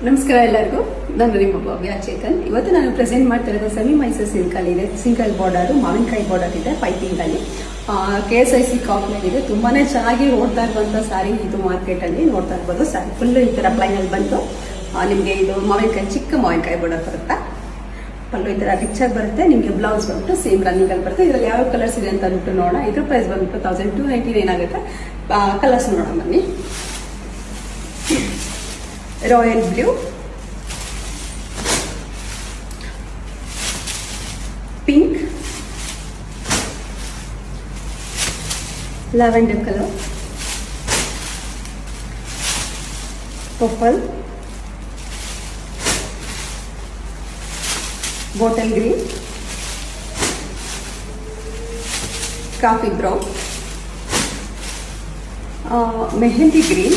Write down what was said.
ನಮಸ್ಕಾರ ಎಲ್ಲರಿಗೂ. ನಾನು ನಿಮ್ಮ ಭವ್ಯ ಚೇತನ್. ಇವತ್ತು ನಾನು ಪ್ರೆಸೆಂಟ್ ಮಾಡ್ತಾ ಇರೋದು ಸೆಮಿ ಮೈಸೂರು ಸಿಲ್ಕಲ್ಲಿ ಇದೆ. ಸಿಂಗಲ್ ಬಾರ್ಡರ್, ಮಾವಿನಕಾಯಿ ಬಾರ್ಡರ್ ಇದೆ ಪೈಪಿಂಗ್ ಅಲ್ಲಿ. KSIC ಕಾಟ್ನಲ್ಲಿ ಇದೆ. ತುಂಬಾನೇ ಚೆನ್ನಾಗಿ ಓಡ್ತಾ ಇರುವಂತ ಸಾರಿ ಇದು. ಮಾರ್ಕೆಟ್ ಅಲ್ಲಿ ನೋಡ್ತಾ ಇರ್ಬೋದು. ಸಾರಿ ಫುಲ್ ಈ ತರ ಪ್ಲೈನ್ ಅಲ್ಲಿ ಬಂತು. ನಿಮಗೆ ಇದು ಮಾವಿನಕಾಯಿ, ಚಿಕ್ಕ ಮಾವಿನಕಾಯಿ ಬಾರ್ಡರ್ ಬರುತ್ತಾ. ಪಲ್ಲು ಈ ತರ ರಿಚ್ ಆಗಿ ಬರುತ್ತೆ. ನಿಮಗೆ ಬ್ಲೌಸ್ ಬಂದ್ಬಿಟ್ಟು ಸೇಮ್ ರನ್ನಿಂಗ್ ಅಲ್ಲಿ ಬರುತ್ತೆ. ಇದರಲ್ಲಿ ಯಾವ ಕಲರ್ಸ್ ಇದೆ ಅಂತ ಅಂದ್ಬಿಟ್ಟು ನೋಡೋಣ. ಇದ್ರ ಪ್ರೈಸ್ ಬಂದ್ಬಿಟ್ಟು 1299 ಆಗುತ್ತೆ. ಕಲರ್ಸ್ ನೋಡೋಣ ಬನ್ನಿ. Royal blue, pink, lavender color, purple, bottle green, coffee brown, mehendi green,